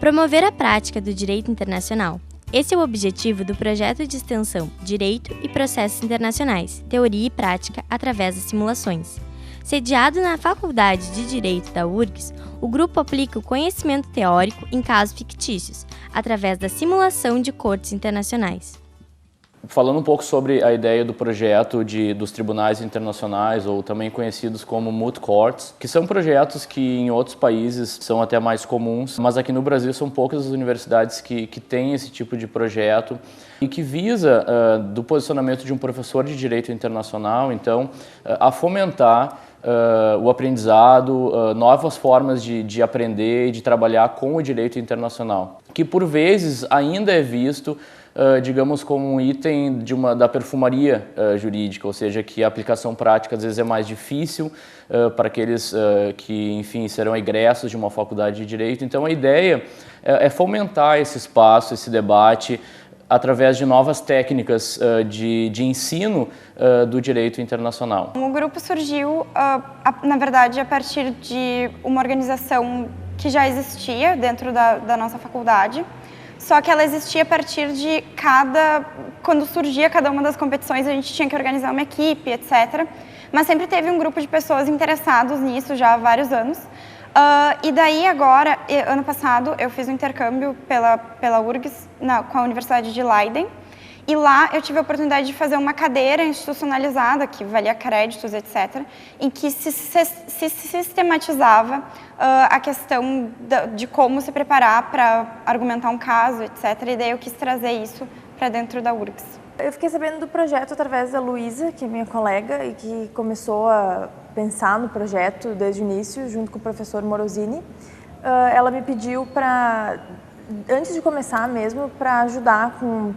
Promover a prática do direito internacional. Esse é o objetivo do projeto de extensão Direito e Processos Internacionais, Teoria e Prática através das simulações. Sediado na Faculdade de Direito da URGS, o grupo aplica o conhecimento teórico em casos fictícios, através da simulação de cortes internacionais. Falando um pouco sobre a ideia do projeto dos tribunais internacionais, ou também conhecidos como moot courts, que são projetos que em outros países são até mais comuns, mas aqui no Brasil são poucas as universidades que têm esse tipo de projeto e que visa, do posicionamento de um professor de direito internacional, então, a fomentar o aprendizado, novas formas de aprender e de trabalhar com o direito internacional, que por vezes ainda é visto digamos, como um item da perfumaria jurídica, ou seja, que a aplicação prática às vezes é mais difícil para aqueles que, enfim, serão egressos de uma faculdade de Direito. Então, a ideia é fomentar esse espaço, esse debate, através de novas técnicas de ensino do direito internacional. O grupo surgiu, na verdade, a partir de uma organização que já existia dentro da nossa faculdade, só que ela existia a partir de quando surgia cada uma das competições, a gente tinha que organizar uma equipe, etc. Mas sempre teve um grupo de pessoas interessados nisso já há vários anos. E daí agora, ano passado, eu fiz um intercâmbio pela URGS com a Universidade de Leiden. E lá eu tive a oportunidade de fazer uma cadeira institucionalizada, que valia créditos, etc., em que se sistematizava a questão de como se preparar para argumentar um caso, etc. E daí eu quis trazer isso para dentro da URGS. Eu fiquei sabendo do projeto através da Luísa, que é minha colega e que começou a pensar no projeto desde o início, junto com o professor Morosini. Ela me pediu para, antes de começar mesmo, para ajudar com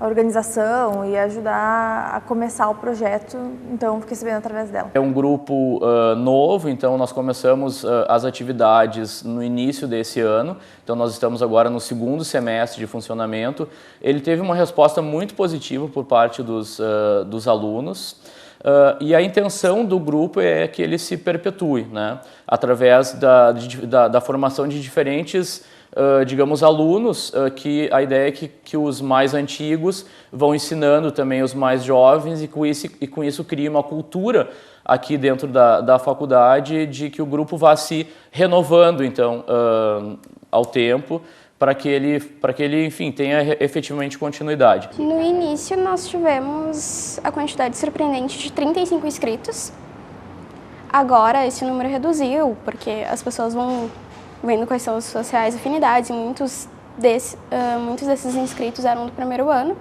a organização e ajudar a começar o projeto, então fiquei sabendo através dela. É um grupo novo, então nós começamos as atividades no início desse ano, então nós estamos agora no segundo semestre de funcionamento. Ele teve uma resposta muito positiva por parte dos alunos, e a intenção do grupo é que ele se perpetue, né, através da formação de diferentes digamos, alunos, que a ideia é que os mais antigos vão ensinando também os mais jovens e com isso cria uma cultura aqui dentro da faculdade de que o grupo vá se renovando, então, ao tempo, para que ele, enfim, tenha efetivamente continuidade. No início nós tivemos a quantidade surpreendente de 35 inscritos. Agora esse número reduziu, porque as pessoas vão vendo quais são as suas reais afinidades, e muitos desses inscritos eram do primeiro ano.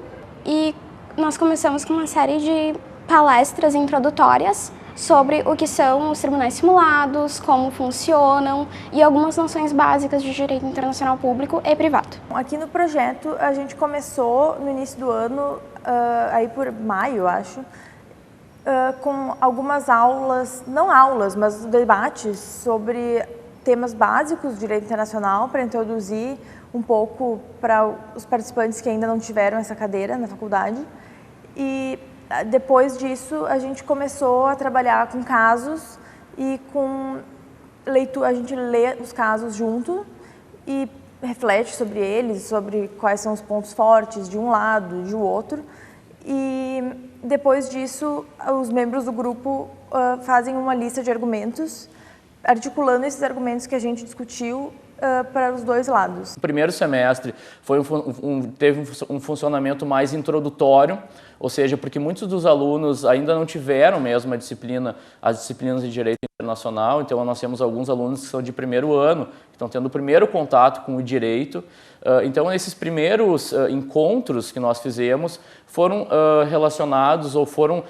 E nós começamos com uma série de palestras introdutórias sobre o que são os tribunais simulados, como funcionam e algumas noções básicas de direito internacional público e privado. Aqui no projeto a gente começou no início do ano, aí por maio, acho, com algumas aulas, não aulas, mas debates sobre temas básicos do direito internacional para introduzir um pouco para os participantes que ainda não tiveram essa cadeira na faculdade. E depois disso a gente começou a trabalhar com casos e com leitura, a gente lê os casos junto e reflete sobre eles, sobre quais são os pontos fortes de um lado e de outro. E depois disso os membros do grupo fazem uma lista de argumentos, articulando esses argumentos que a gente discutiu para os dois lados. O primeiro semestre teve um funcionamento mais introdutório, ou seja, porque muitos dos alunos ainda não tiveram mesmo as disciplinas de direito internacional, então nós temos alguns alunos que são de primeiro ano, que estão tendo o primeiro contato com o direito. Então, esses primeiros encontros que nós fizemos foram relacionados ou foram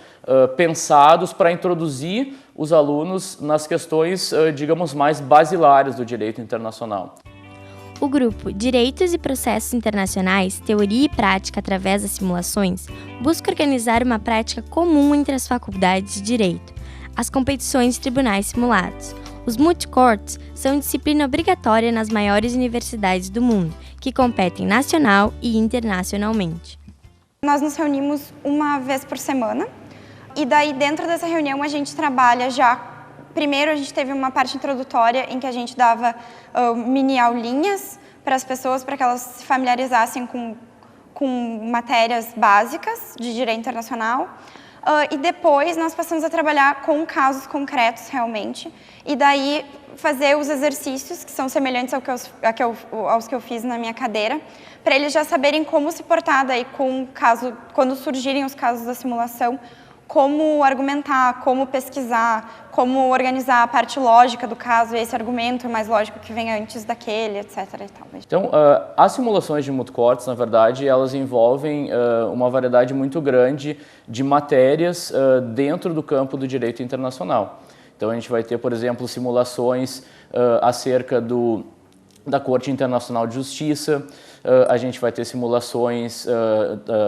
pensados para introduzir os alunos nas questões, digamos, mais basilares do direito internacional. O grupo Direitos e Processos Internacionais, Teoria e Prática através das Simulações busca organizar uma prática comum entre as faculdades de Direito, as competições de tribunais simulados. Os moot courts são disciplina obrigatória nas maiores universidades do mundo, que competem nacional e internacionalmente. Nós nos reunimos uma vez por semana, e daí dentro dessa reunião a gente trabalha já. Primeiro a gente teve uma parte introdutória em que a gente dava mini aulinhas para as pessoas, para que elas se familiarizassem com matérias básicas de direito internacional. E depois nós passamos a trabalhar com casos concretos realmente, e daí fazer os exercícios que são semelhantes aos que eu fiz na minha cadeira, para eles já saberem como se portar daí quando surgirem os casos da simulação, como argumentar, como pesquisar, como organizar a parte lógica do caso, esse argumento mais lógico que vem antes daquele, etc. E tal. Então, as simulações de moot courts, na verdade, elas envolvem uma variedade muito grande de matérias dentro do campo do direito internacional. Então, a gente vai ter, por exemplo, simulações acerca da Corte Internacional de Justiça. A gente vai ter simulações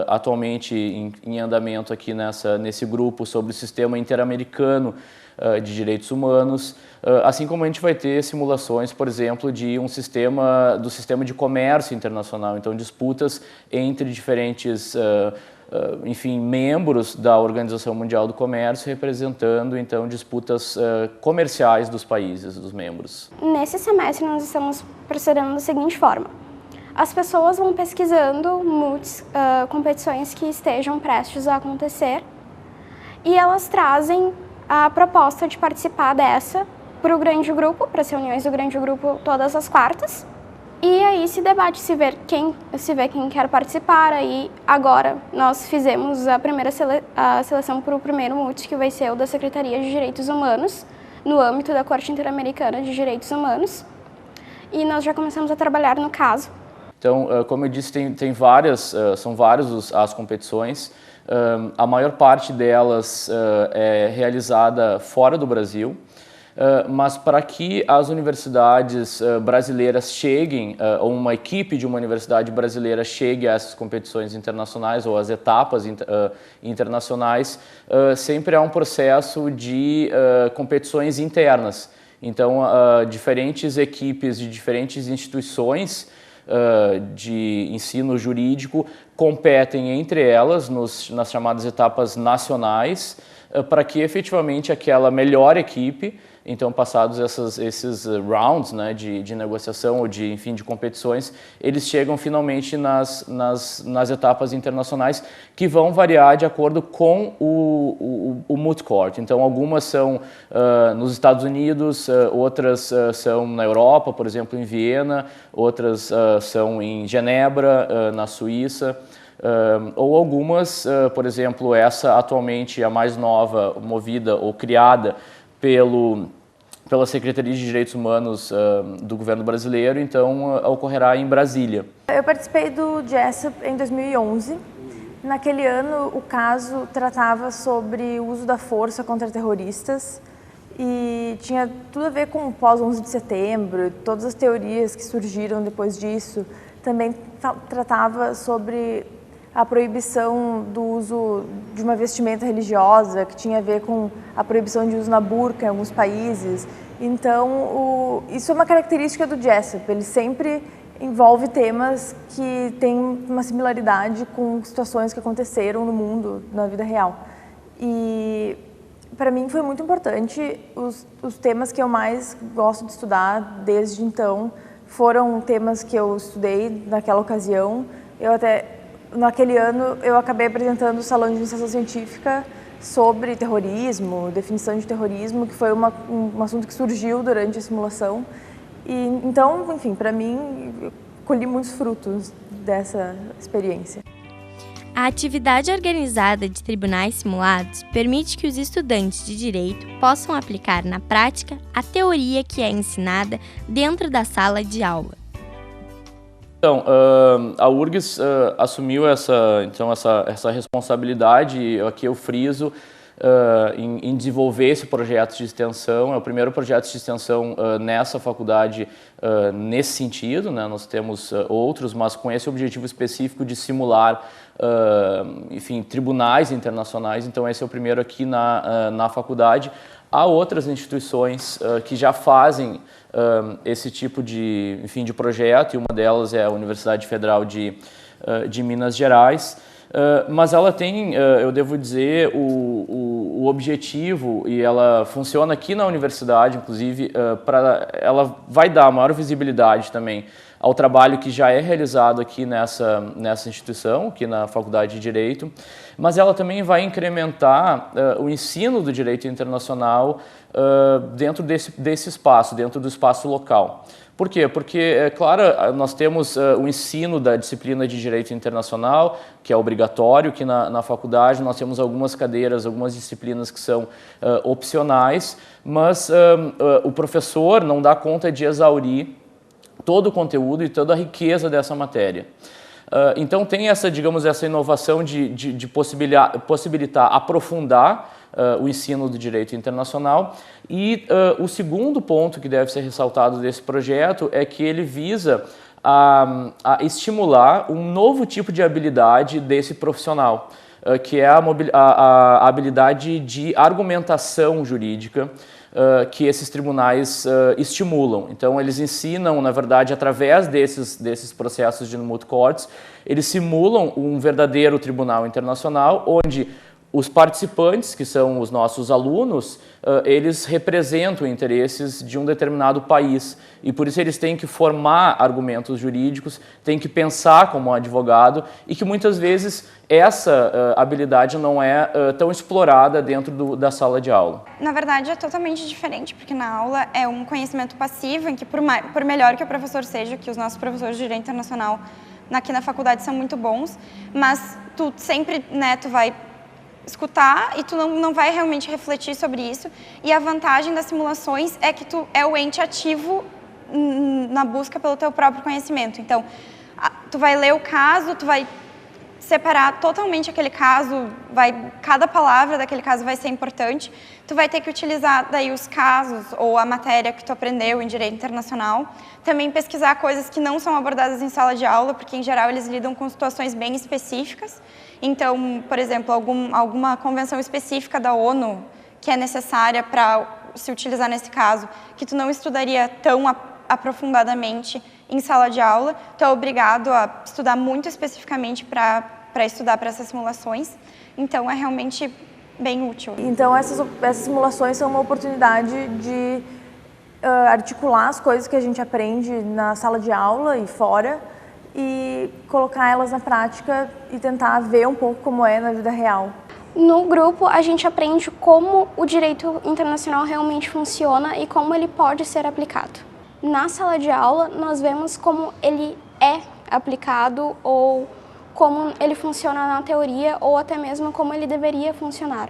atualmente em andamento aqui nesse grupo sobre o sistema interamericano de direitos humanos, assim como a gente vai ter simulações, por exemplo, do sistema de comércio internacional, então disputas entre diferentes membros da Organização Mundial do Comércio, representando então disputas comerciais dos países, dos membros. Nesse semestre nós estamos procedendo da seguinte forma: as pessoas vão pesquisando competições que estejam prestes a acontecer, e elas trazem a proposta de participar dessa para o grande grupo, para as reuniões do grande grupo todas as quartas. E aí se debate, se vê quem quer participar. Aí agora nós fizemos a seleção para o primeiro MUT, que vai ser o da Secretaria de Direitos Humanos, no âmbito da Corte Interamericana de Direitos Humanos. E nós já começamos a trabalhar no caso. Então, como eu disse, são várias as competições. A maior parte delas é realizada fora do Brasil. Mas para que as universidades brasileiras cheguem, ou uma equipe de uma universidade brasileira chegue a essas competições internacionais ou às etapas internacionais, sempre há um processo de competições internas. Então, diferentes equipes de diferentes instituições de ensino jurídico competem entre elas nas chamadas etapas nacionais, para que efetivamente aquela melhor equipe, então passados esses rounds, né, de negociação ou de competições, eles chegam finalmente nas etapas internacionais, que vão variar de acordo com o moot court. Então algumas são nos Estados Unidos, outras são na Europa, por exemplo em Viena, outras são em Genebra, na Suíça. Ou algumas, por exemplo, essa atualmente a mais nova, movida ou criada pela Secretaria de Direitos Humanos do governo brasileiro, então ocorrerá em Brasília. Eu participei do JESSUP em 2011. Naquele ano, o caso tratava sobre o uso da força contra terroristas e tinha tudo a ver com o pós-11 de setembro, todas as teorias que surgiram depois disso. Também tratava sobre a proibição do uso de uma vestimenta religiosa, que tinha a ver com a proibição de uso na burca em alguns países. Então, isso é uma característica do JESSUP, ele sempre envolve temas que têm uma similaridade com situações que aconteceram no mundo, na vida real. E, para mim, foi muito importante. Os temas que eu mais gosto de estudar desde então foram temas que eu estudei naquela ocasião. Naquele ano, eu acabei apresentando o Salão de Iniciação Científica sobre terrorismo, definição de terrorismo, que foi um assunto que surgiu durante a simulação. E, então, enfim, para mim, eu colhi muitos frutos dessa experiência. A atividade organizada de tribunais simulados permite que os estudantes de direito possam aplicar na prática a teoria que é ensinada dentro da sala de aula. Então, a URGS assumiu essa responsabilidade, aqui eu friso, em desenvolver esse projeto de extensão. É o primeiro projeto de extensão nessa faculdade nesse sentido, né? Nós temos outros, mas com esse objetivo específico de simular tribunais internacionais. Então esse é o primeiro aqui na faculdade. Há outras instituições que já fazem esse tipo de projeto, e uma delas é a Universidade Federal de Minas Gerais. Mas ela tem, eu devo dizer, o objetivo, e ela funciona aqui na universidade, inclusive, ela vai dar maior visibilidade também ao trabalho que já é realizado aqui nessa instituição, aqui na Faculdade de Direito, mas ela também vai incrementar o ensino do direito internacional dentro desse espaço, dentro do espaço local. Por quê? Porque, é claro, nós temos o ensino da disciplina de Direito Internacional, que é obrigatório aqui na faculdade, nós temos algumas cadeiras, algumas disciplinas que são opcionais, mas o professor não dá conta de exaurir todo o conteúdo e toda a riqueza dessa matéria. Então tem essa, digamos, essa inovação de possibilitar aprofundar o ensino do direito internacional. E o segundo ponto que deve ser ressaltado desse projeto é que ele visa a estimular um novo tipo de habilidade desse profissional, que é a habilidade de argumentação jurídica, que esses tribunais estimulam. Então, eles ensinam, na verdade, através desses processos de moot courts, eles simulam um verdadeiro tribunal internacional, onde os participantes, que são os nossos alunos, eles representam interesses de um determinado país e por isso eles têm que formar argumentos jurídicos, têm que pensar como advogado e que muitas vezes essa habilidade não é tão explorada dentro da sala de aula. Na verdade é totalmente diferente, porque na aula é um conhecimento passivo em que por melhor que o professor seja, que os nossos professores de Direito Internacional aqui na faculdade são muito bons, mas tu sempre, né, tu vai escutar e tu não vai realmente refletir sobre isso. E a vantagem das simulações é que tu é o ente ativo na busca pelo teu próprio conhecimento. Então, tu vai ler o caso, tu vai separar totalmente aquele caso, cada palavra daquele caso vai ser importante. Tu vai ter que utilizar daí os casos ou a matéria que tu aprendeu em Direito Internacional. Também pesquisar coisas que não são abordadas em sala de aula, porque em geral eles lidam com situações bem específicas. Então, por exemplo, alguma convenção específica da ONU que é necessária para se utilizar nesse caso, que tu não estudaria tão aprofundadamente em sala de aula, tu é obrigado a estudar muito especificamente para estudar para essas simulações. Então, é realmente bem útil. Então, essas simulações são uma oportunidade de articular as coisas que a gente aprende na sala de aula e fora, e colocar elas na prática e tentar ver um pouco como é na vida real. No grupo, a gente aprende como o direito internacional realmente funciona e como ele pode ser aplicado. Na sala de aula, nós vemos como ele é aplicado ou como ele funciona na teoria ou até mesmo como ele deveria funcionar.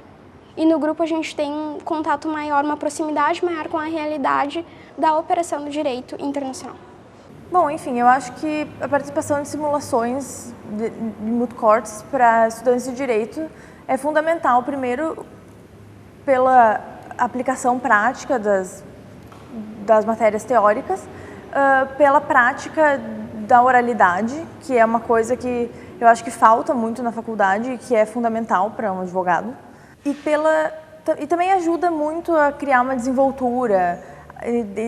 E no grupo a gente tem um contato maior, uma proximidade maior com a realidade da operação do direito internacional. Bom, enfim, eu acho que a participação de simulações de moot courts para estudantes de direito é fundamental, primeiro, pela aplicação prática das matérias teóricas, pela prática da oralidade, que é uma coisa que eu acho que falta muito na faculdade e que é fundamental para um advogado, e também ajuda muito a criar uma desenvoltura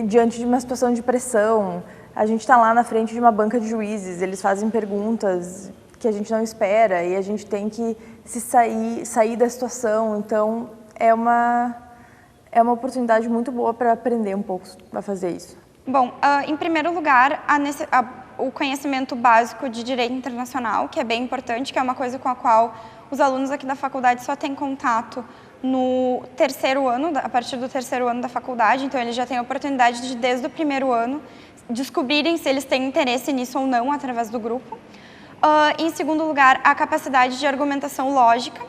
diante de uma situação de pressão. A gente está lá na frente de uma banca de juízes, eles fazem perguntas que a gente não espera e a gente tem que sair da situação. Então, é uma oportunidade muito boa para aprender um pouco a fazer isso. Bom, em primeiro lugar, o conhecimento básico de direito internacional, que é bem importante, que é uma coisa com a qual os alunos aqui da faculdade só têm contato no terceiro ano, a partir do terceiro ano da faculdade. Então, eles já têm a oportunidade de, desde o primeiro ano, descobrirem se eles têm interesse nisso ou não através do grupo. Em segundo lugar, a capacidade de argumentação lógica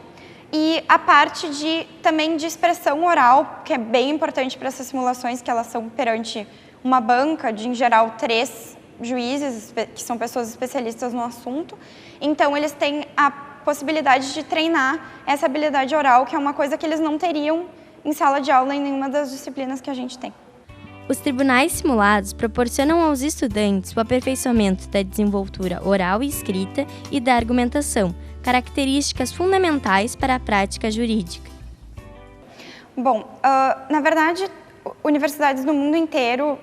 e a parte também de expressão oral, que é bem importante para essas simulações, que elas são perante uma banca de, em geral, 3 juízes, que são pessoas especialistas no assunto. Então, eles têm a possibilidade de treinar essa habilidade oral, que é uma coisa que eles não teriam em sala de aula em nenhuma das disciplinas que a gente tem. Os tribunais simulados proporcionam aos estudantes o aperfeiçoamento da desenvoltura oral e escrita e da argumentação, características fundamentais para a prática jurídica. Bom, na verdade, universidades no mundo inteiro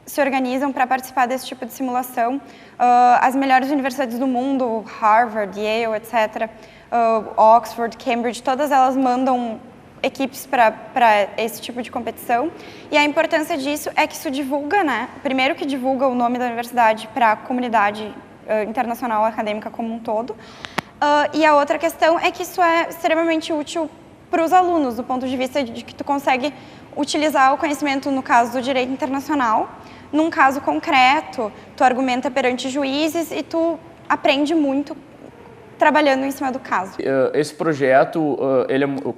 se organizam para participar desse tipo de simulação. As melhores universidades do mundo, Harvard, Yale, etc., Oxford, Cambridge, todas elas mandam equipes para esse tipo de competição. E a importância disso é que isso divulga, né? Primeiro que divulga o nome da universidade para a comunidade internacional acadêmica como um todo. E a outra questão é que isso é extremamente útil para os alunos, do ponto de vista de que tu consegue utilizar o conhecimento, no caso do direito internacional, num caso concreto, tu argumenta perante juízes e tu aprende muito trabalhando em cima do caso. Esse projeto,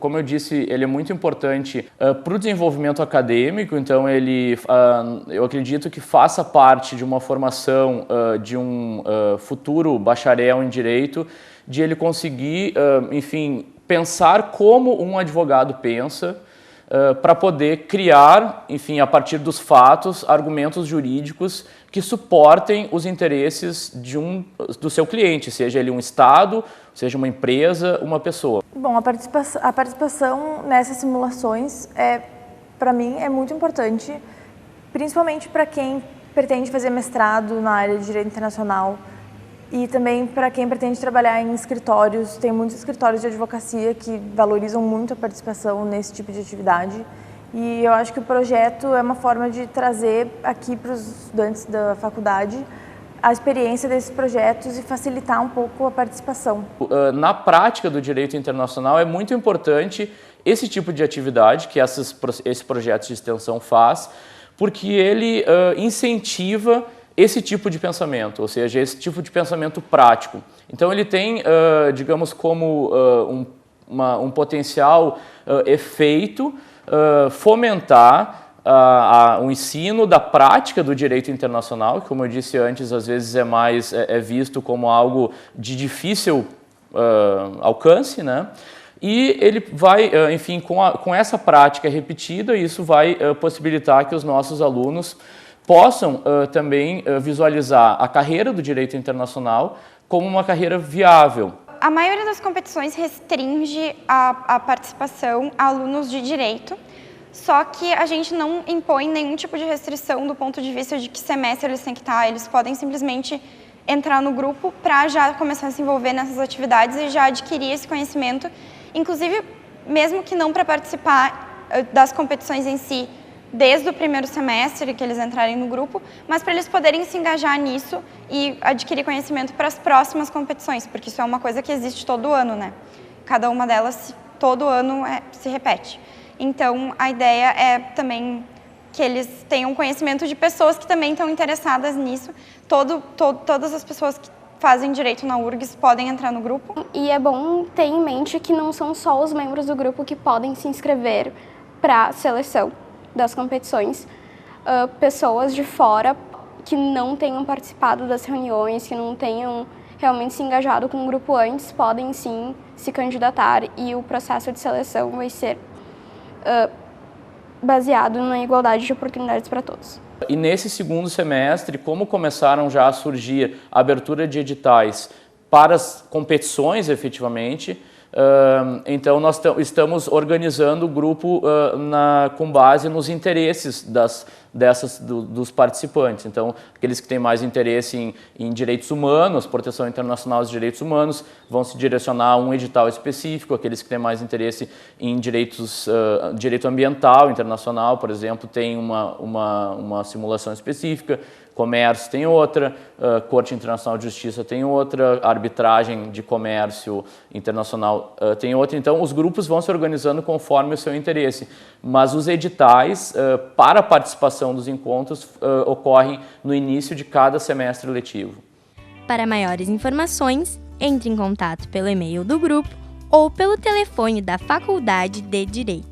como eu disse, ele é muito importante para o desenvolvimento acadêmico, então eu acredito que faça parte de uma formação de um futuro bacharel em Direito, de ele conseguir, enfim, pensar como um advogado pensa, para poder criar, enfim, a partir dos fatos, argumentos jurídicos que suportem os interesses do seu cliente, seja ele um Estado, seja uma empresa, uma pessoa. Bom, a participação nessas simulações, para mim, é muito importante, principalmente para quem pretende fazer mestrado na área de Direito Internacional e também para quem pretende trabalhar em escritórios. Tem muitos escritórios de advocacia que valorizam muito a participação nesse tipo de atividade. E eu acho que o projeto é uma forma de trazer aqui para os estudantes da faculdade a experiência desses projetos e facilitar um pouco a participação. Na prática do direito internacional é muito importante esse tipo de atividade que esse projeto de extensão faz, porque ele incentiva esse tipo de pensamento, ou seja, esse tipo de pensamento prático. Então ele tem, digamos, como um potencial efeito fomentar o ensino da prática do direito internacional, que, como eu disse antes, às vezes é visto como algo de difícil alcance, né? E ele vai, enfim, com essa prática repetida, isso vai possibilitar que os nossos alunos possam também visualizar a carreira do direito internacional como uma carreira viável. A maioria das competições restringe a participação a alunos de direito, só que a gente não impõe nenhum tipo de restrição do ponto de vista de que semestre eles têm que estar. Eles podem simplesmente entrar no grupo para já começar a se envolver nessas atividades e já adquirir esse conhecimento, inclusive mesmo que não para participar das competições em si, desde o primeiro semestre que eles entrarem no grupo, mas para eles poderem se engajar nisso e adquirir conhecimento para as próximas competições, porque isso é uma coisa que existe todo ano, né? Cada uma delas, todo ano, se repete. Então, a ideia é também que eles tenham conhecimento de pessoas que também estão interessadas nisso. Todas as pessoas que fazem direito na URGS podem entrar no grupo. E é bom ter em mente que não são só os membros do grupo que podem se inscrever para a seleção das competições. Pessoas de fora que não tenham participado das reuniões, que não tenham realmente se engajado com o grupo antes, podem sim se candidatar, e o processo de seleção vai ser baseado na igualdade de oportunidades para todos. E nesse segundo semestre, como começaram já a surgir a abertura de editais para as competições efetivamente, então nós estamos organizando o grupo com base nos interesses dos participantes. Então, aqueles que têm mais interesse em direitos humanos, proteção internacional dos direitos humanos, vão se direcionar a um edital específico. Aqueles que têm mais interesse em direito ambiental internacional, por exemplo, tem uma simulação específica. Comércio tem outra, Corte Internacional de Justiça tem outra, arbitragem de comércio internacional tem outra. Então, os grupos vão se organizando conforme o seu interesse, mas os editais para a participação dos encontros ocorrem no início de cada semestre letivo. Para maiores informações, entre em contato pelo e-mail do grupo ou pelo telefone da Faculdade de Direito.